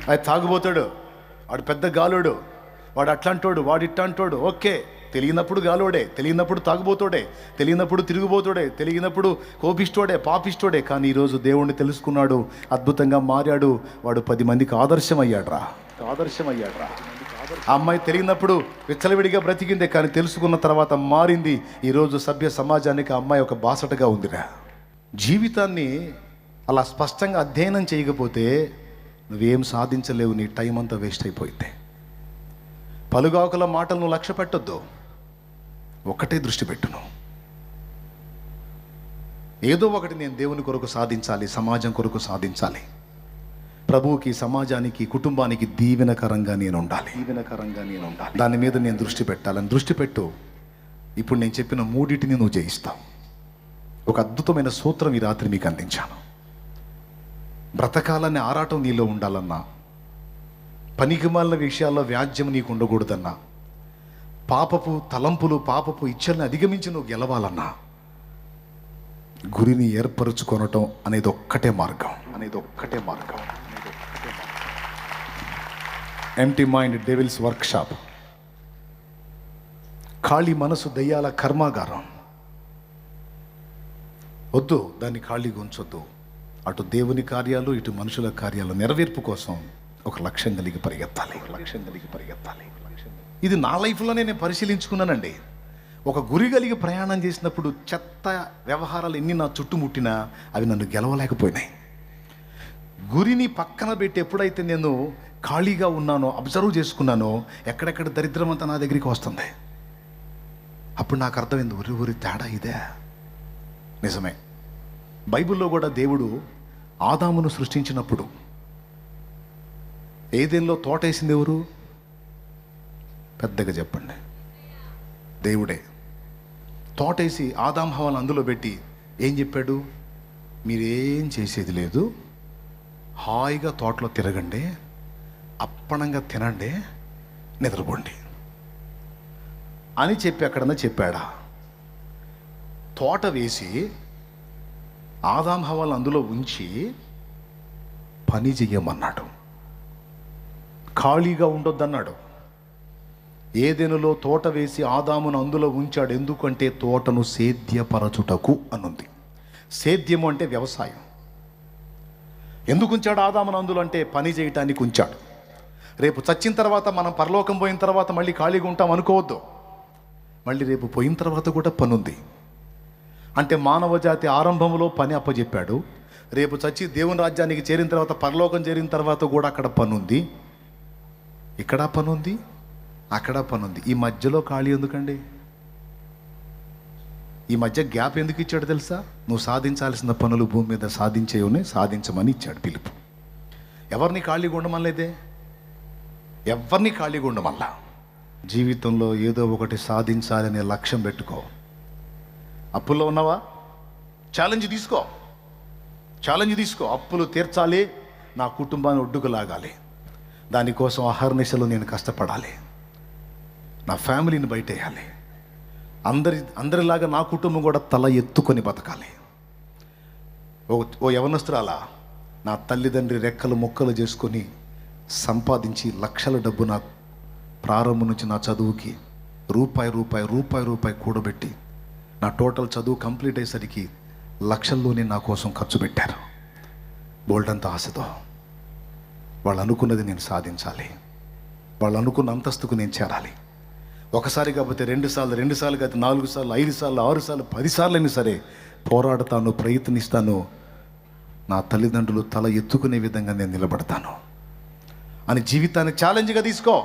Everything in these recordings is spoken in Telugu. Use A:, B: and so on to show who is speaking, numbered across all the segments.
A: అది తాగుబోతాడు, వాడు పెద్ద గాలోడు, వాడు అట్లాంటోడు, వాడు ఇట్లాంటోడు. ఓకే, తెలియనప్పుడు గాలోడే, తెలియనప్పుడు తాగుబోతోడే, తెలియనప్పుడు తిరుగుబోతోడే, తెలియనప్పుడు కోపిష్టోడే, పాపిష్టోడే. కానీ ఈరోజు దేవుణ్ణి తెలుసుకున్నాడు, అద్భుతంగా మారాడు. వాడు 10 మందికి ఆదర్శమయ్యాడ్రా. ఆ అమ్మాయి తెలియనప్పుడు విచ్చలవిడిగా బ్రతికిందే, కానీ తెలుసుకున్న తర్వాత మారింది. ఈరోజు సభ్య సమాజానికి ఆ అమ్మాయి ఒక బాసటగా ఉందిరా. జీవితాన్ని అలా స్పష్టంగా అధ్యయనం చేయకపోతే నువ్వేం సాధించలేవు, నీ టైం అంతా వేస్ట్ అయిపోయింది. పలుగాకుల మాటలు నువ్వు లక్ష్య పెట్టొద్దు, ఒక్కటే దృష్టి పెట్టును. ఏదో ఒకటి నేను దేవుని కొరకు సాధించాలి, సమాజం కొరకు సాధించాలి, ప్రభువుకి, సమాజానికి, కుటుంబానికి దీవెనకరంగా నేను ఉండాలి. దాని మీద నేను దృష్టి పెట్టాలని దృష్టి పెట్టు. ఇప్పుడు నేను చెప్పిన 3 నువ్వు జయిస్తావు. ఒక అద్భుతమైన సూత్రం ఈ రాత్రి మీకు అందించాను. బ్రతకాలనే ఆరాటం నీలో ఉండాలన్నా, పనికిమాలిన విషయాల్లో వ్యాజ్యం నీకు ఉండకూడదన్నా, పాపపు తలంపులు, పాపపు ఇచ్చల్ని అధిగమించి నువ్వు గెలవాలన్నా, గురిని ఏర్పరచుకొనటం అనేది ఒక్కటే మార్గం. ఎంప్టీ మైండ్ డెవిల్స్ వర్క్షాప్, ఖాళీ మనసు దయ్యాల కర్మాగారం. వద్దు, దాన్ని ఖాళీగా ఉంచొద్దు. అటు దేవుని కార్యాలు, ఇటు మనుషుల కార్యాలు నెరవేర్పు కోసం ఒక లక్ష్యం కలిగి పరిగెత్తాలి. ఇది నా లైఫ్లోనే నేను పరిశీలించుకున్నానండి. ఒక గురి కలిగి ప్రయాణం చేసినప్పుడు చెత్త వ్యవహారాలు ఎన్ని నా చుట్టుముట్టినా అవి నన్ను గెలవలేకపోయినాయి. గురిని పక్కన పెట్టి ఎప్పుడైతే నేను ఖాళీగా ఉన్నానో, అబ్జర్వ్ చేసుకున్నానో, ఎక్కడెక్కడ దరిద్రం అంతా నా దగ్గరికి వస్తుంది. అప్పుడు నాకు అర్థమైంది, ఊరి తేడా ఇదే. నిజమే, బైబిల్లో కూడా దేవుడు ఆదామును సృష్టించినప్పుడు ఏదెన్లో తోట వేసింది ఎవరు? పెద్దగా చెప్పండి. దేవుడే. తోటేసి ఆదాం హవ్వలను అందులో పెట్టి ఏం చెప్పాడు? మీరేం చేసేది లేదు, హాయిగా తోటలో తిరగండి, అప్పణంగా తినండి, నిద్రపోండి అని చెప్పి ఎక్కడన్నా చెప్పాడా? తోట వేసి ఆదాం హవ్వలను అందులో ఉంచి పని చెయ్యమన్నాడు, ఖాళీగా ఉండొద్దన్నాడు. ఏదెనులో తోట వేసి ఆదామును అందులో ఉంచాడు. ఎందుకంటే తోటను సేద్యపరచుటకు అనుంది. సేద్యము అంటే వ్యవసాయం. ఎందుకు ఉంచాడు ఆదామును అందులో అంటే పని చేయటానికి ఉంచాడు. రేపు చచ్చిన తర్వాత, మనం పరలోకం పోయిన తర్వాత మళ్ళీ ఖాళీగా ఉంటాం అనుకోవద్దు. మళ్ళీ రేపు పోయిన తర్వాత కూడా పని ఉంది. అంటే మానవ జాతి ఆరంభంలో పని అప్పచెప్పాడు. రేపు చచ్చి దేవుని రాజ్యానికి చేరిన తర్వాత, పరలోకం చేరిన తర్వాత కూడా అక్కడ పని ఉంది, ఇక్కడ పని ఉంది, అక్కడ పని ఉంది. ఈ మధ్యలో ఖాళీ ఎందుకండి? ఈ మధ్య గ్యాప్ ఎందుకు ఇచ్చాడు తెలుసా? నువ్వు సాధించాల్సిన పనులు భూమి మీద సాధించమని ఇచ్చాడు పిలుపు. ఎవరిని ఖాళీగా ఉండమనలేదే, ఎవరిని ఖాళీగా ఉండమల్లా. జీవితంలో ఏదో ఒకటి సాధించాలనే లక్ష్యం పెట్టుకో. అప్పుల్లో ఉన్నావా? ఛాలెంజ్ తీసుకో. అప్పులు తీర్చాలి, నా కుటుంబాన్ని ఒడ్డుకు లాగాలి, దానికోసం అహర్నిశలు నేను కష్టపడాలి, నా ఫ్యామిలీని బయటేయాలి, అందరిలాగా నా కుటుంబం కూడా తల ఎత్తుకొని బతకాలి. ఓ యవనస్తురాలా, నా తల్లిదండ్రి రెక్కలు మొక్కలు చేసుకొని సంపాదించి లక్షల డబ్బు నా ప్రారంభం నుంచి నా చదువుకి రూపాయి కూడబెట్టి నా టోటల్ చదువు కంప్లీట్ అయ్యేసరికి లక్షల్లోనే నా కోసం ఖర్చు పెట్టారు. బోల్డంత ఆశతో వాళ్ళు అనుకున్నది నేను సాధించాలి, వాళ్ళు అనుకున్న అంతస్తుకు నేను చేరాలి. ఒకసారి కాకపోతే 2 సార్లు కాకపోతే 4 సార్లు, 5 సార్లు, 6 సార్లు, 10 సార్లు అయినా సరే పోరాడతాను, ప్రయత్నిస్తాను. నా తల్లిదండ్రులు తల ఎత్తుకునే విధంగా నేను నిలబడతాను అని జీవితాన్ని ఛాలెంజ్గా తీసుకో.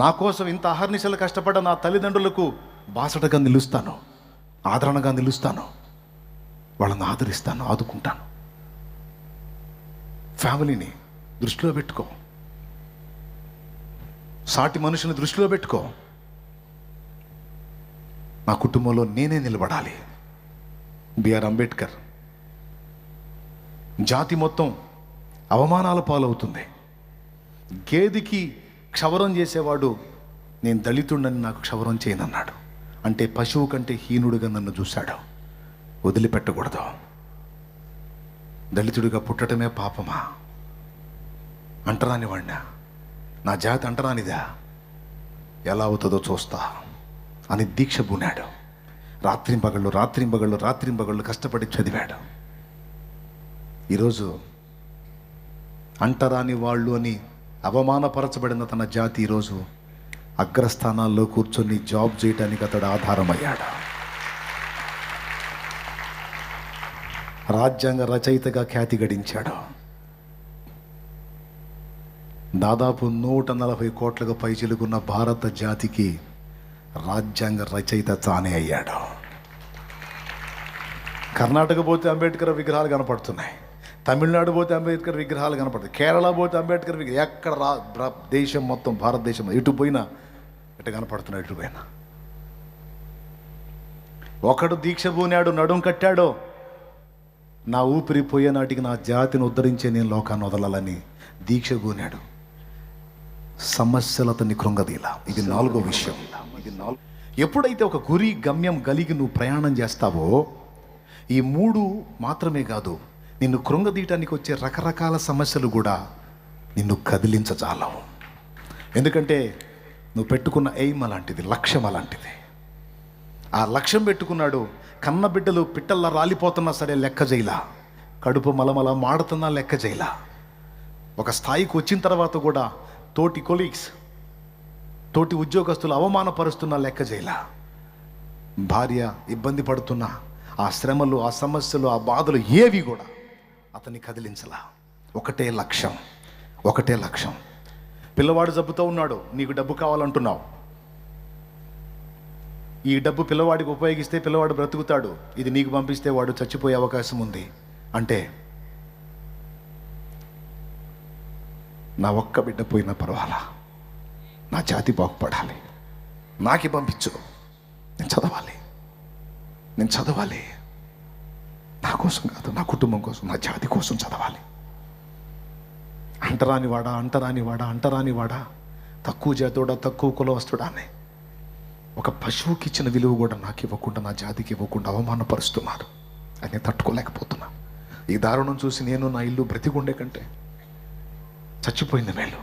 A: నా కోసం ఇంత అహర్నిశలు కష్టపడ్డ నా తల్లిదండ్రులకు బాసటగా నిలుస్తాను, ఆదరణగా నిలుస్తాను, వాళ్ళని ఆదరిస్తాను, ఆదుకుంటాను. ఫ్యామిలీని దృష్టిలో పెట్టుకో, సాటి మనుషుని దృష్టిలో పెట్టుకో. నా కుటుంబంలో నేనే నిలబడాలి. బిఆర్ అంబేద్కర్, జాతి మొత్తం అవమానాల పాలవుతుంది, గేదికి క్షవరం చేసేవాడు నేను దళితుడని నాకు క్షవరం చేయనన్నాడు. అంటే పశువు కంటే హీనుడిగా నన్ను చూశాడు. వదిలిపెట్టకూడదు. దళితుడిగా పుట్టడమే పాపమా? అంటరాని వాడినా, నా జాతి అంటరానిదా, ఎలా అవుతుందో చూస్తా అని దీక్ష పూనాడు. రాత్రింబగళ్ళు కష్టపడి చదివాడు. ఈరోజు అంటరాని వాళ్ళు అని అవమానపరచబడిన తన జాతి ఈరోజు అగ్రస్థానాల్లో కూర్చొని జాబ్ చేయడానికి అతడు ఆధారమయ్యాడు. రాజ్యాంగ రచయితగా ఖ్యాతి గడించాడు. దాదాపు 140 కోట్లకు పైచిలుకున్న భారత జాతికి రాజ్యాంగ రచయిత తానే అయ్యాడు. కర్ణాటక పోతే అంబేద్కర్ విగ్రహాలు కనపడుతున్నాయి, తమిళనాడు పోతే అంబేద్కర్ విగ్రహాలు కనపడుతుంది, కేరళ పోతే అంబేద్కర్ విగ్రహం, ఎక్కడ దేశం మొత్తం భారతదేశం ఎటు పోయినా ఎటు కనపడుతున్నాడు. ఎటు పోయినా ఒకడు దీక్ష పూనాడు, నడుం కట్టాడో, నా ఊపిరి పోయే నాటికి నా జాతిని ఉద్ధరించే నేను లోకాన్ని వదలాలని దీక్ష పూనాడు. సమస్యలు అతన్ని కృంగదీలా. ఇది 4వ విషయం. ఎప్పుడైతే ఒక గురి గమ్యం కలిగి నువ్వు ప్రయాణం చేస్తావో, ఈ 3 మాత్రమే కాదు, నిన్ను కృంగదీయటానికి వచ్చే రకరకాల సమస్యలు కూడా నిన్ను కదిలించజాలవు. ఎందుకంటే నువ్వు పెట్టుకున్న ఎయిమ్ అలాంటిది, లక్ష్యం అలాంటిది. ఆ లక్ష్యం పెట్టుకున్నాడు. కన్న బిడ్డలు పిట్టల్లా రాలిపోతున్నా సరే లెక్క చేయలా, కడుపు మలమల మాడుతున్నా లెక్క చేయలా. ఒక స్థాయికి వచ్చిన తర్వాత కూడా తోటి కొలీగ్స్, తోటి ఉద్యోగస్తులు అవమానపరుస్తున్నా లెక్క చేయలా. భార్య ఇబ్బంది పడుతున్నా ఆ శ్రమలు, ఆ సమస్యలు, ఆ బాధలు ఏవి కూడా అతన్ని కదిలించలా. ఒకటే లక్ష్యం. పిల్లవాడు జబ్బుతో ఉన్నాడు, నీకు డబ్బు కావాలంటున్నావు. ఈ డబ్బు పిల్లవాడికి ఉపయోగిస్తే పిల్లవాడు బ్రతుకుతాడు, ఇది నీకు పంపిస్తే వాడు చచ్చిపోయే అవకాశం ఉంది అంటే, నా ఒక్క బిడ్డ పోయినా పర్వాలా, నా జాతి బాగుపడాలి, నాకే పంపించు, నేను చదవాలి, నా కోసం కాదు, నా కుటుంబం కోసం, నా జాతి కోసం చదవాలి. అంటరానివాడా, తక్కువ జాతోడా, తక్కువ కులవస్తుడా అని ఒక పశువుకి ఇచ్చిన విలువ కూడా నాకు ఇవ్వకుండా, నా జాతికి ఇవ్వకుండా అవమానపరుస్తున్నారు. అది నేను తట్టుకోలేకపోతున్నా. ఈ దారుణం చూసి నేను నా ఇల్లు బ్రతికుండే కంటే చచ్చిపోయింది మేలు,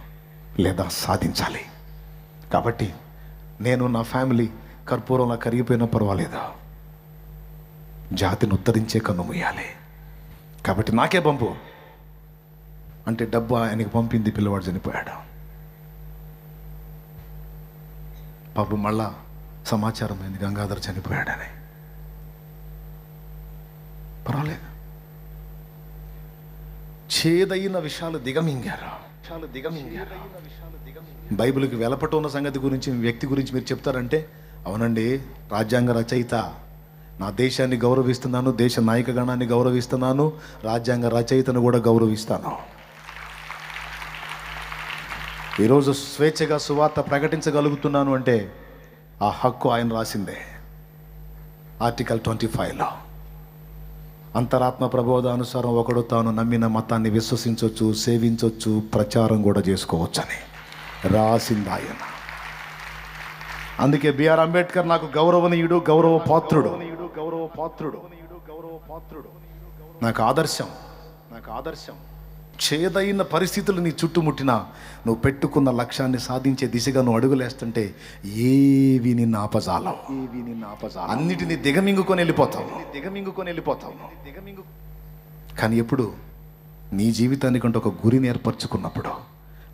A: లేదా సాధించాలి. కాబట్టి నేను, నా ఫ్యామిలీ కర్పూరంలా కరిగిపోయినా పర్వాలేదు, జాతిని ఉద్ధరించే కన్ను ముయ్యాలి. కాబట్టి నాకే పంపు అంటే డబ్బు ఆయనకి పంపింది, పిల్లవాడు చనిపోయాడు. పాపం మళ్ళా సమాచారం అయింది గంగాధర్ చనిపోయాడని. పర్వాలేదు, చేదైన విషయాలు దిగమింగారు. బైబిల్కి వెలపట ఉన్న సంగతి గురించి, వ్యక్తి గురించి మీరు చెప్తారంటే, అవునండి, రాజ్యాంగ రచయిత, నా దేశాన్ని గౌరవిస్తున్నాను, దేశ నాయక గణాన్ని గౌరవిస్తున్నాను, రాజ్యాంగ రచయితను కూడా గౌరవిస్తాను. ఈరోజు స్వేచ్ఛగా సువార్త ప్రకటించగలుగుతున్నాను అంటే ఆ హక్కు ఆయన రాసిందే. ఆర్టికల్ 25లో అంతరాత్మ ప్రబోధానుసారం ఒకడు తాను నమ్మిన మతాన్ని విశ్వసించవచ్చు, సేవించవచ్చు, ప్రచారం కూడా చేసుకోవచ్చని రాసింది ఆయన. అందుకే బిఆర్ అంబేద్కర్ నాకు గౌరవనీయుడు, గౌరవ పాత్రుడు, నాకు ఆదర్శం. చేదైన పరిస్థితులు నీ చుట్టుముట్టినా నువ్వు పెట్టుకున్న లక్ష్యాన్ని సాధించే దిశగా నువ్వు అడుగులేస్తుంటే ఏవి నిన్ను ఆపజాలవు. అన్నిటినీ దిగమింగుకొని వెళ్ళిపోతావు. కానీ ఎప్పుడు నీ జీవితానికంటే ఒక గురిని ఏర్పరచుకున్నప్పుడు,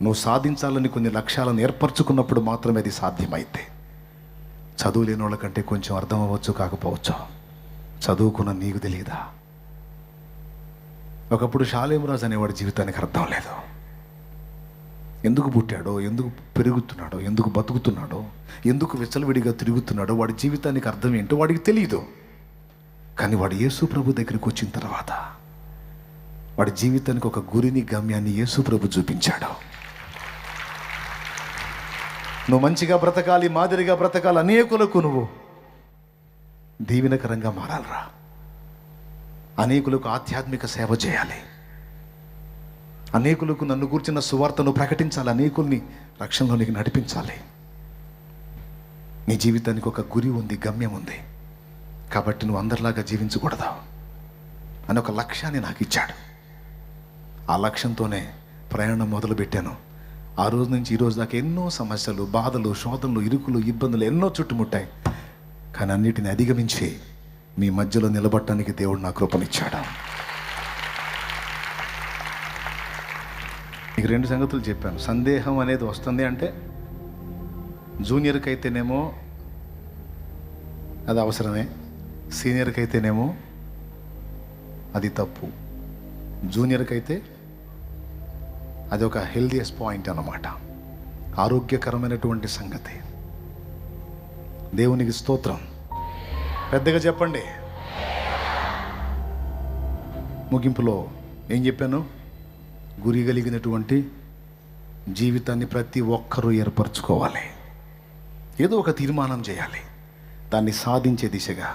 A: నువ్వు సాధించాలని కొన్ని లక్ష్యాలను ఏర్పరచుకున్నప్పుడు మాత్రమే అది సాధ్యమైతే. చదువు లేని వాళ్ళకంటే కొంచెం అర్థం అవ్వచ్చు, కాకపోవచ్చు. చదువుకున్న నీకు తెలియదా? ఒకప్పుడు షాలేమురాజు అనేవాడి జీవితానికి అర్థం లేదు. ఎందుకు పుట్టాడో, ఎందుకు పెరుగుతున్నాడో, ఎందుకు బతుకుతున్నాడో, ఎందుకు విచ్చలవిడిగా తిరుగుతున్నాడో, వాడి జీవితానికి అర్థం ఏంటో వాడికి తెలియదు. కానీ వాడు యేసు ప్రభు దగ్గరికి వచ్చిన తర్వాత వాడి జీవితానికి ఒక గురిని, గమ్యాన్ని యేసు ప్రభు చూపించాడు. నువ్వు మంచిగా బ్రతకాలి, మాదిరిగా బ్రతకాలి, అనేకులకు నువ్వు దీవెనకరంగా మారాలరా. అనేకులకు ఆధ్యాత్మిక సేవ చేయాలి, అనేకులకు నన్ను కూర్చున్న సువార్తను ప్రకటించాలి, అనేకుల్ని రక్షణలోనికి నడిపించాలి. నీ జీవితానికి ఒక గురి ఉంది, గమ్యం ఉంది. కాబట్టి నువ్వు అందరిలాగా జీవించకూడదు అని ఒక లక్ష్యాన్ని నాకు ఇచ్చాడు. ఆ లక్ష్యంతోనే ప్రయాణం మొదలుపెట్టాను. ఆ రోజు నుంచి ఈ రోజు దాకా ఎన్నో సమస్యలు, బాధలు, శోధనలు, ఇరుకులు, ఇబ్బందులు ఎన్నో చుట్టుముట్టాయి. కానీ అన్నిటిని అధిగమించి మీ మధ్యలో నిలబడటానికి దేవుడు నా కృపనిచ్చాడు. మీకు 2 సంగతులు చెప్పాను. సందేహం అనేది వస్తుంది అంటే జూనియర్కి అయితేనేమో అది అవసరమే, సీనియర్కి అయితేనేమో అది తప్పు. జూనియర్కి అయితే అది ఒక హెల్దియస్ట్ పాయింట్ అన్నమాట, ఆరోగ్యకరమైనటువంటి సంగతి. దేవునికి స్తోత్రం. పెద్దగా చెప్పండి. ముగింపులో ఏం చెప్పాను? గురి కలిగినటువంటి జీవితాన్ని ప్రతి ఒక్కరూ ఏర్పరచుకోవాలి. ఏదో ఒక తీర్మానం చేయాలి, దాన్ని సాధించే దిశగా.